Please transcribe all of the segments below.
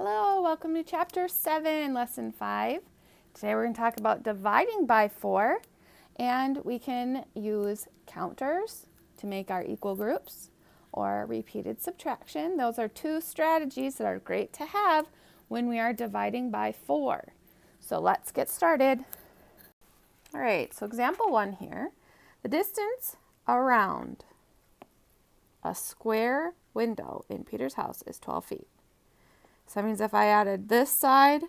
Hello, welcome to Chapter 7, Lesson 5. Today we're going to talk about dividing by 4, and we can use counters to make our equal groups or repeated subtraction. Those are two strategies that are great to have when we are dividing by 4. So let's get started. All right, so example 1 here. The distance around a square window in Peter's house is 12 feet. So that means if I added this side,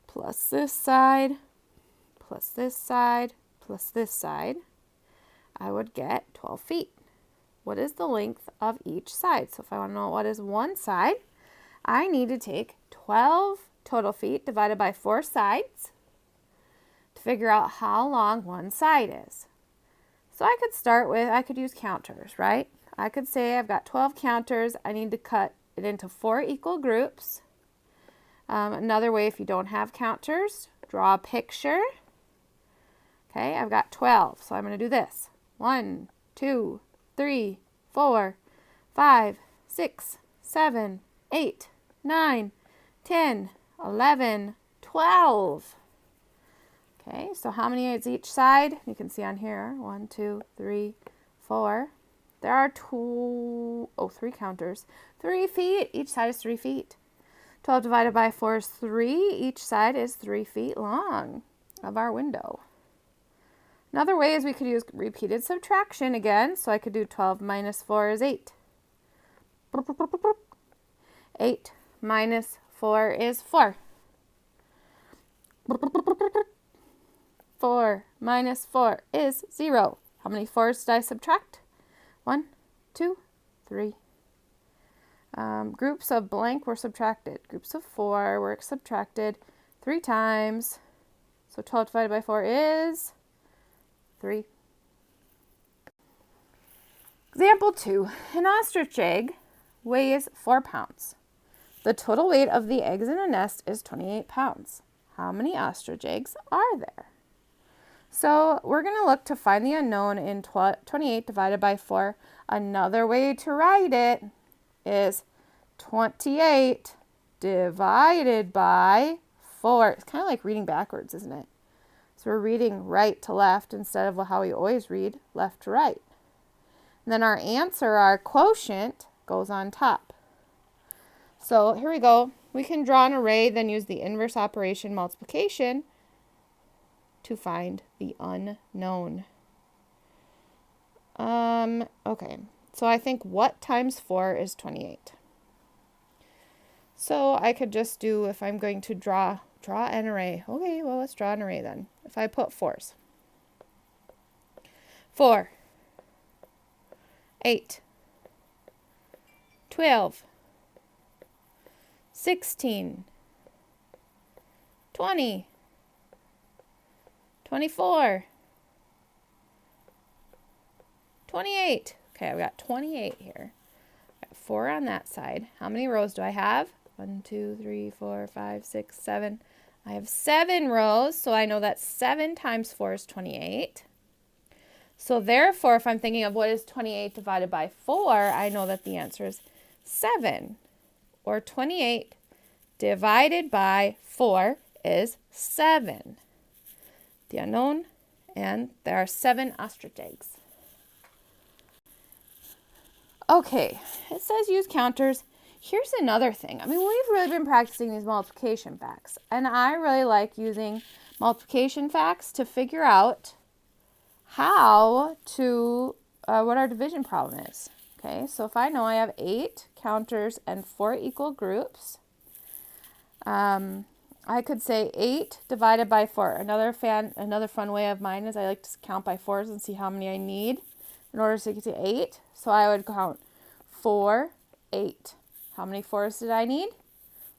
plus this side, plus this side, plus this side, I would get 12 feet. What is the length of each side? So if I want to know what is one side, I need to take 12 total feet divided by 4 sides to figure out how long one side is. So I could start with, I could use counters, right? I could say I've got 12 counters. I need to cut it into 4 equal groups. Another way, if you don't have counters, draw a picture. Okay, I've got 12, so I'm going to do this. 1, 2, 3, 4, 5, 6, 7, 8, 9, 10, 11, 12. Okay, so how many is each side? You can see on here, 1, 2, 3, 4. There are 3 counters. 3 feet, each side is 3 feet. 12 divided by 4 is 3. Each side is 3 feet long of our window. Another way is we could use repeated subtraction again. So I could do 12 minus 4 is 8. 8 minus 4 is 4. 4 minus 4 is 0. How many 4s did I subtract? 1, 2, 3. Groups of blank were subtracted. Groups of 4 were subtracted 3 times. So 12 divided by 4 is 3. Example 2. An ostrich egg weighs 4 pounds. The total weight of the eggs in a nest is 28 pounds. How many ostrich eggs are there? So we're going to look to find the unknown in 28 divided by 4. Another way to write it is 28 divided by 4. It's kind of like reading backwards, isn't it? So we're reading right to left instead of how we always read left to right. And then our answer, our quotient, goes on top. So here we go. We can draw an array, then use the inverse operation multiplication to find the unknown. Okay, so I think what times 4 is 28? So I could just do, if I'm going to draw an array. Okay, well, let's draw an array then. If I put 4s. 4, 8, 12, 16, 20, 24, 28. Okay, I've got 28 here. I've got 4 on that side. How many rows do I have? 1, 2, 3, 4, 5, 6, 7. I have 7 rows, so I know that 7 times 4 is 28. So therefore, if I'm thinking of what is 28 divided by 4, I know that the answer is 7. Or 28 divided by 4 is 7. The unknown, and there are 7 ostrich eggs. Okay, it says use counters. Here's another thing. I mean, we've really been practicing these multiplication facts, and I really like using multiplication facts to figure out how to, what our division problem is. Okay, so if I know I have 8 counters and 4 equal groups, I could say 8 divided by 4. Another fun way of mine is I like to count by 4s and see how many I need in order to get to 8. So I would count 4, 8. How many 4s did I need?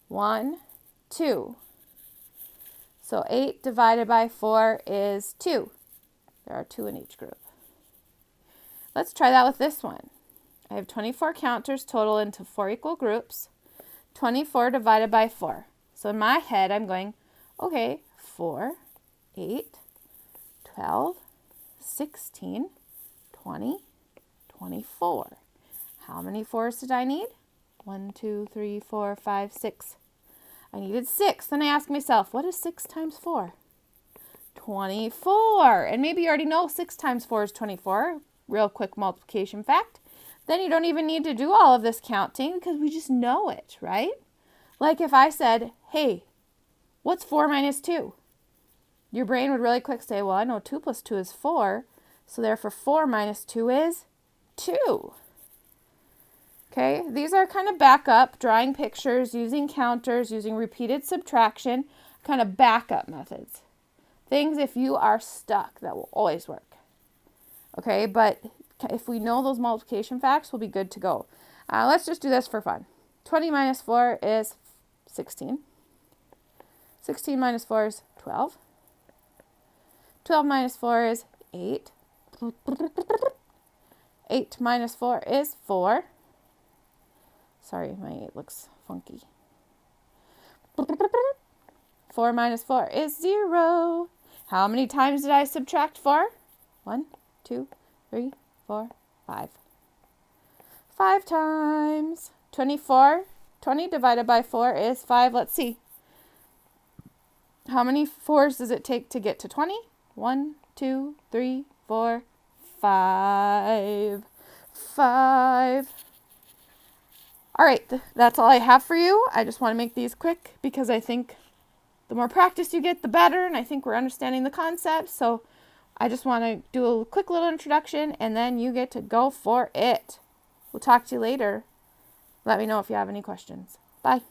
1, 2. So 8 divided by 4 is 2. There are 2 in each group. Let's try that with this one. I have 24 counters total into 4 equal groups. 24 divided by 4. So in my head, I'm going, okay, 4, 8, 12, 16, 20, 24. How many 4s did I need? 1, 2, 3, 4, 5, 6. I needed 6. Then I ask myself, what is 6 times 4? 24. And maybe you already know 6 times 4 is 24. Real quick multiplication fact. Then you don't even need to do all of this counting because we just know it, right? Like if I said, hey, what's 4 minus 2? Your brain would really quick say, well, I know 2 plus 2 is 4. So therefore 4 minus 2 is 2. Okay, these are kind of backup, drawing pictures, using counters, using repeated subtraction, kind of backup methods. Things if you are stuck that will always work. Okay, but if we know those multiplication facts, we'll be good to go. Let's just do this for fun. 20 minus 4 is 16. 16 minus 4 is 12. 12 minus 4 is 8. 8 minus 4 is 4. Sorry, my 8 looks funky. 4 minus 4 is 0. How many times did I subtract 4? 1, 2, 3, 4, 5. 5 times. 24. 20 divided by 4 is 5. Let's see. How many 4s does it take to get to 20? 1, 2, 3, 4, 5. 5. All right, that's all I have for you. I just want to make these quick because I think the more practice you get, the better, and I think we're understanding the concept. So I just want to do a quick little introduction, and then you get to go for it. We'll talk to you later. Let me know if you have any questions. Bye.